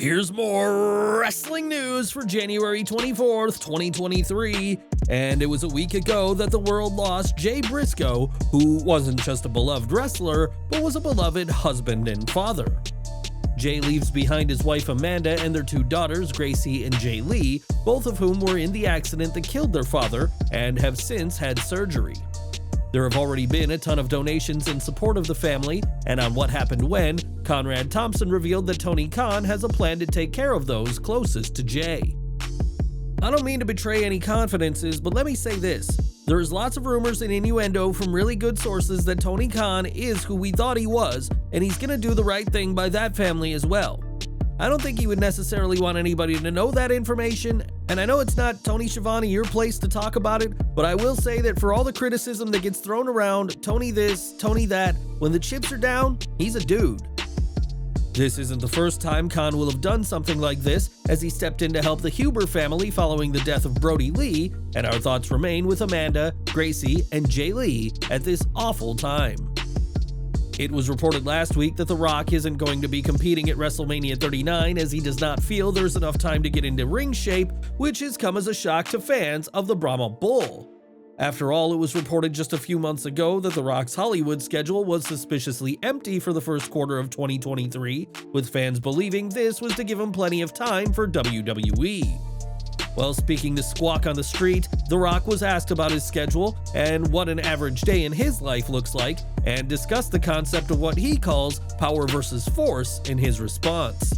Here's more wrestling news for January 24th, 2023. And it was a week ago that the world lost Jay Briscoe, who wasn't just a beloved wrestler, but was a beloved husband and father. Jay leaves behind his wife Amanda and their two daughters, Gracie and Jay Lee, both of whom were in the accident that killed their father and have since had surgery. There have already been a ton of donations in support of the family, and on What Happened When, Conrad Thompson revealed that Tony Khan has a plan to take care of those closest to Jay. I don't mean to betray any confidences, but let me say this. There's lots of rumors and innuendo from really good sources that Tony Khan is who we thought he was, and he's gonna do the right thing by that family as well. I don't think he would necessarily want anybody to know that information, and I know it's not Tony Schiavone your place to talk about it, but I will say that for all the criticism that gets thrown around, Tony this, Tony that, when the chips are down, he's a dude. This isn't the first time Khan will have done something like this, as he stepped in to help the Huber family following the death of Brody Lee, and our thoughts remain with Amanda, Gracie, and Jay Lee at this awful time. It was reported last week that The Rock isn't going to be competing at WrestleMania 39 as he does not feel there's enough time to get into ring shape, which has come as a shock to fans of the Brahma Bull. After all, it was reported just a few months ago that The Rock's Hollywood schedule was suspiciously empty for the first quarter of 2023, with fans believing this was to give him plenty of time for WWE. While speaking to Squawk on the Street, The Rock was asked about his schedule and what an average day in his life looks like, and discussed the concept of what he calls power versus force in his response.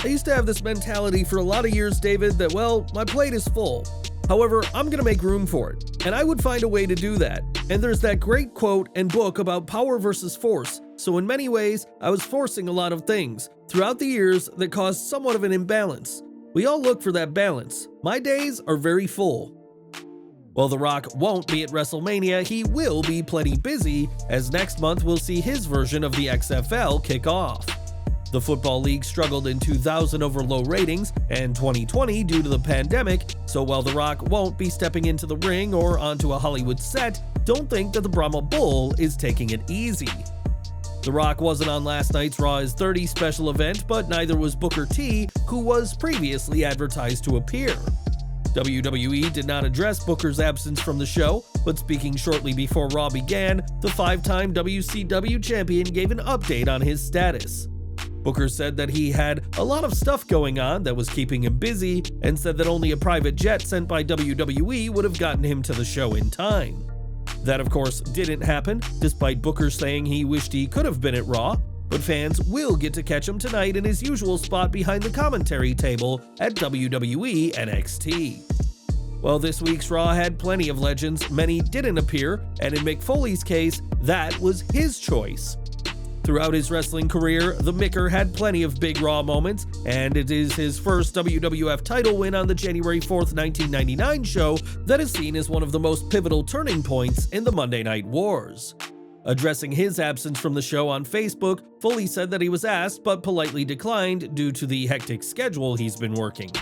I used to have this mentality for a lot of years, David, that, well, my plate is full. However, I'm gonna make room for it, and I would find a way to do that. And there's that great quote and book about power versus force, so in many ways, I was forcing a lot of things throughout the years that caused somewhat of an imbalance. We all look for that balance. My days are very full. While The Rock won't be at WrestleMania, he will be plenty busy, as next month we'll see his version of the XFL kick off. The Football League struggled in 2000 over low ratings and 2020 due to the pandemic, so while The Rock won't be stepping into the ring or onto a Hollywood set, don't think that the Brahma Bull is taking it easy. The Rock wasn't on last night's Raw is 30 special event, but neither was Booker T, who was previously advertised to appear. WWE did not address Booker's absence from the show, but speaking shortly before Raw began, the five-time WCW champion gave an update on his status. Booker said that he had a lot of stuff going on that was keeping him busy, and said that only a private jet sent by WWE would have gotten him to the show in time. That, of course, didn't happen, despite Booker saying he wished he could have been at Raw, but fans will get to catch him tonight in his usual spot behind the commentary table at WWE NXT. While this week's Raw had plenty of legends, many didn't appear, and in Mick Foley's case, that was his choice. Throughout his wrestling career, the Micker had plenty of big Raw moments, and it is his first WWF title win on the January 4th, 1999 show that is seen as one of the most pivotal turning points in the Monday Night Wars. Addressing his absence from the show on Facebook, Foley said that he was asked but politely declined due to the hectic schedule he's been working.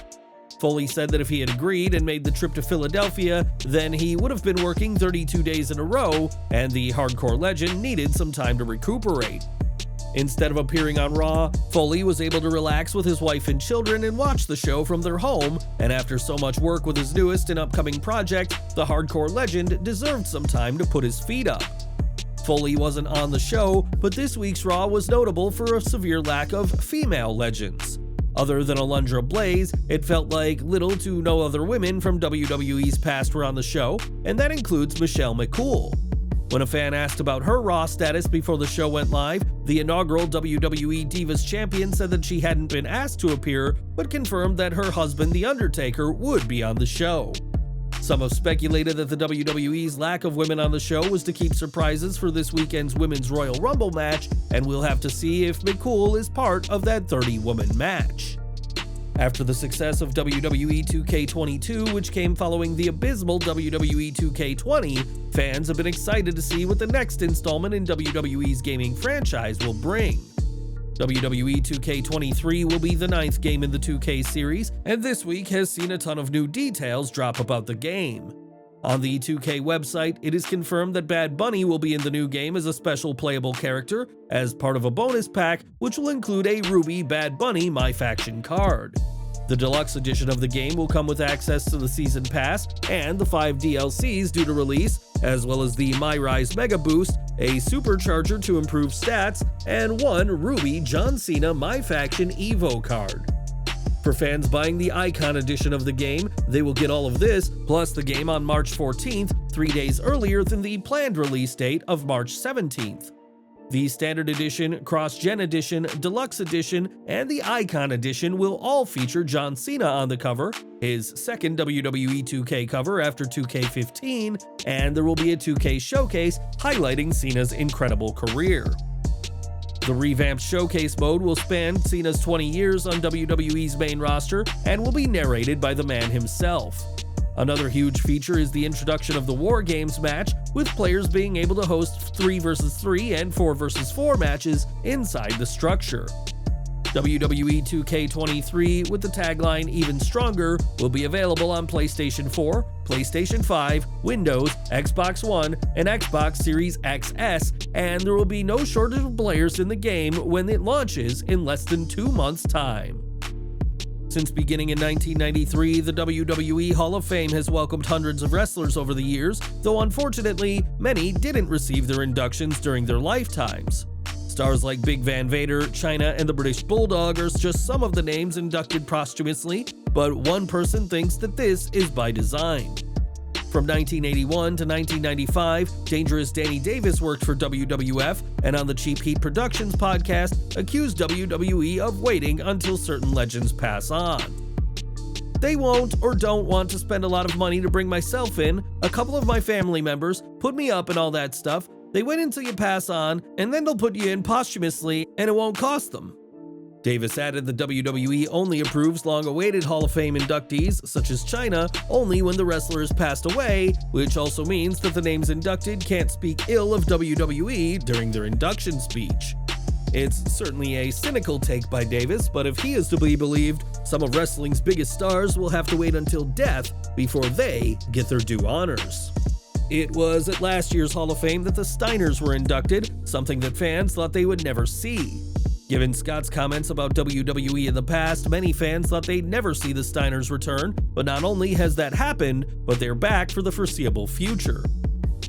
Foley said that if he had agreed and made the trip to Philadelphia, then he would have been working 32 days in a row, and the hardcore legend needed some time to recuperate. Instead of appearing on Raw, Foley was able to relax with his wife and children and watch the show from their home, and after so much work with his newest and upcoming project, the hardcore legend deserved some time to put his feet up. Foley wasn't on the show, but this week's Raw was notable for a severe lack of female legends. Other than Alundra Blaze, it felt like little to no other women from WWE's past were on the show, and that includes Michelle McCool. When a fan asked about her Raw status before the show went live, the inaugural WWE Divas Champion said that she hadn't been asked to appear, but confirmed that her husband, The Undertaker, would be on the show. Some have speculated that the WWE's lack of women on the show was to keep surprises for this weekend's Women's Royal Rumble match, and we'll have to see if McCool is part of that 30-woman match. After the success of WWE 2K23, which came following the abysmal WWE 2K20, fans have been excited to see what the next installment in WWE's gaming franchise will bring. WWE 2K23 will be the 9th game in the 2K series, and this week has seen a ton of new details drop about the game. On the 2K website, it is confirmed that Bad Bunny will be in the new game as a special playable character as part of a bonus pack, which will include a Ruby Bad Bunny My Faction card. The deluxe edition of the game will come with access to the Season Pass and the 5 DLCs due to release, as well as the My Rise Mega Boost, a supercharger to improve stats, and one Ruby John Cena My Faction Evo card. For fans buying the Icon edition of the game, they will get all of this, plus the game on March 14th, 3 days earlier than the planned release date of March 17th. The Standard Edition, Cross-Gen Edition, Deluxe Edition, and the Icon Edition will all feature John Cena on the cover, his second WWE 2K cover after 2K15, and there will be a 2K showcase highlighting Cena's incredible career. The revamped showcase mode will span Cena's 20 years on WWE's main roster and will be narrated by the man himself. Another huge feature is the introduction of the War Games match, with players being able to host 3 vs 3 and 4 vs 4 matches inside the structure. WWE 2K23, with the tagline Even Stronger, will be available on PlayStation 4, PlayStation 5, Windows, Xbox One, and Xbox Series XS, and there will be no shortage of players in the game when it launches in less than 2 months' time. Since beginning in 1993, the WWE Hall of Fame has welcomed hundreds of wrestlers over the years, though unfortunately, many didn't receive their inductions during their lifetimes. Stars like Big Van Vader, Chyna, and the British Bulldog are just some of the names inducted posthumously, but one person thinks that this is by design. From 1981 to 1995, Dangerous Danny Davis worked for WWF and on the Cheap Heat Productions podcast accused WWE of waiting until certain legends pass on. They won't or don't want to spend a lot of money to bring myself in, a couple of my family members, put me up and all that stuff. They wait until you pass on, and then they'll put you in posthumously, and it won't cost them. Davis added the WWE only approves long-awaited Hall of Fame inductees, such as Chyna, only when the wrestler has passed away, which also means that the names inducted can't speak ill of WWE during their induction speech. It's certainly a cynical take by Davis, but if he is to be believed, some of wrestling's biggest stars will have to wait until death before they get their due honors. It was at last year's Hall of Fame that the Steiners were inducted, something that fans thought they would never see. Given Scott's comments about WWE in the past, many fans thought they'd never see the Steiners return, but not only has that happened, but they're back for the foreseeable future.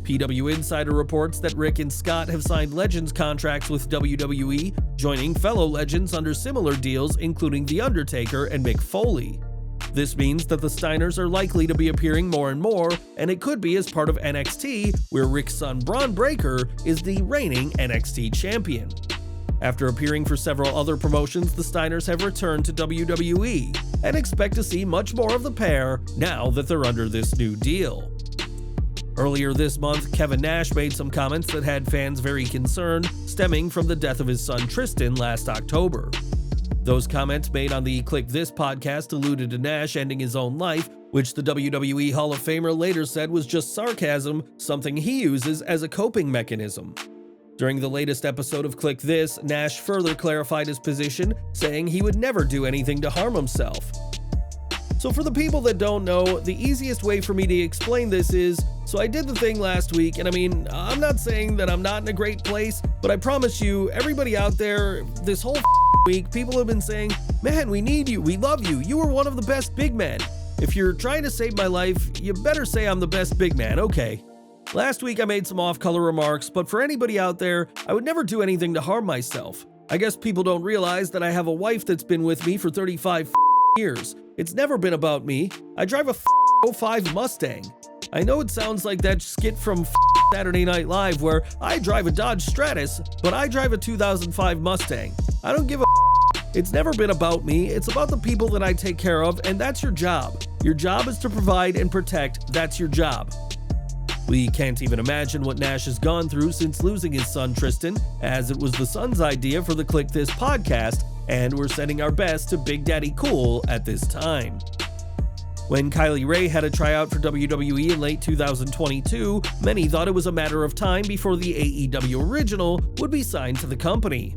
PW Insider reports that Rick and Scott have signed Legends contracts with WWE, joining fellow legends under similar deals including The Undertaker and Mick Foley. This means that the Steiners are likely to be appearing more and more, and it could be as part of NXT, where Rick's son Braun Breaker is the reigning NXT champion. After appearing for several other promotions, the Steiners have returned to WWE, and expect to see much more of the pair now that they're under this new deal. Earlier this month, Kevin Nash made some comments that had fans very concerned, stemming from the death of his son Tristan last October. Those comments made on the Click This podcast alluded to Nash ending his own life, which the WWE Hall of Famer later said was just sarcasm, something he uses as a coping mechanism. During the latest episode of Click This, Nash further clarified his position, saying he would never do anything to harm himself. So for the people that don't know, the easiest way for me to explain this is, so I did the thing last week, and I mean, I'm not saying that I'm not in a great place, but I promise you, everybody out there, this whole week, people have been saying, man, we need you, we love you, you are one of the best big men. If you're trying to save my life, you better say I'm the best big man, okay. Last week I made some off-color remarks, but for anybody out there, I would never do anything to harm myself. I guess people don't realize that I have a wife that's been with me for 35 years. It's never been about me. I drive a 05 Mustang. I know it sounds like that skit from Saturday Night Live where I drive a Dodge Stratus, but I drive a 2005 Mustang. I don't give a It's never been about me, it's about the people that I take care of, and that's your job. Your job is to provide and protect, that's your job. We can't even imagine what Nash has gone through since losing his son Tristan, as it was the son's idea for the Click This podcast, and we're sending our best to Big Daddy Cool at this time. When Kylie Ray had a tryout for WWE in late 2022, many thought it was a matter of time before the AEW original would be signed to the company.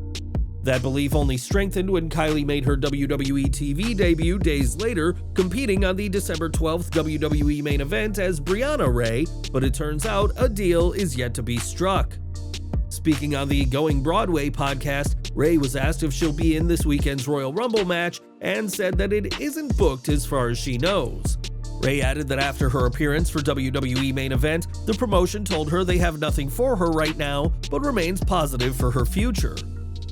That belief only strengthened when Kylie made her WWE TV debut days later, competing on the December 12th WWE main event as Brianna Ray, but it turns out a deal is yet to be struck. Speaking on the Going Broadway podcast, Ray was asked if she'll be in this weekend's Royal Rumble match and said that it isn't booked as far as she knows. Ray added that after her appearance for WWE main event, the promotion told her they have nothing for her right now, but remains positive for her future.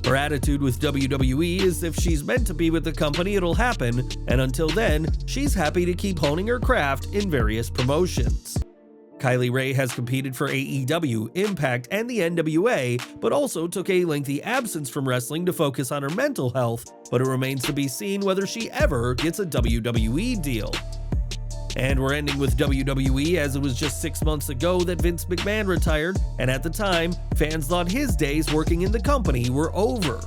Her attitude with WWE is if she's meant to be with the company, it'll happen, and until then, she's happy to keep honing her craft in various promotions. Kylie Ray has competed for AEW, Impact, and the NWA, but also took a lengthy absence from wrestling to focus on her mental health, but it remains to be seen whether she ever gets a WWE deal. And we're ending with WWE, as it was just 6 months ago that Vince McMahon retired, and at the time, fans thought his days working in the company were over.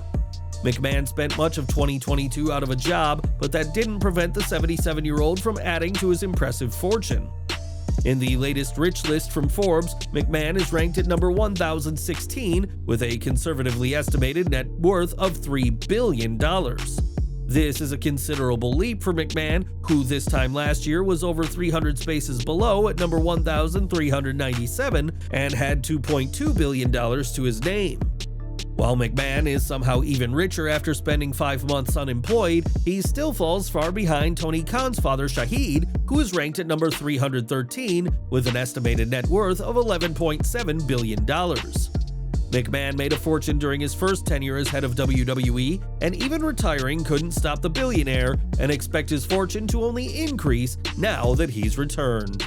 McMahon spent much of 2022 out of a job, but that didn't prevent the 77-year-old from adding to his impressive fortune. In the latest Rich list from Forbes, McMahon is ranked at number 1,016 with a conservatively estimated net worth of $3 billion. This is a considerable leap for McMahon, who this time last year was over 300 spaces below at number 1,397 and had $2.2 billion to his name. While McMahon is somehow even richer after spending 5 months unemployed, he still falls far behind Tony Khan's father Shahid, who is ranked at number 313 with an estimated net worth of $11.7 billion. McMahon made a fortune during his first tenure as head of WWE, and even retiring couldn't stop the billionaire, and expect his fortune to only increase now that he's returned.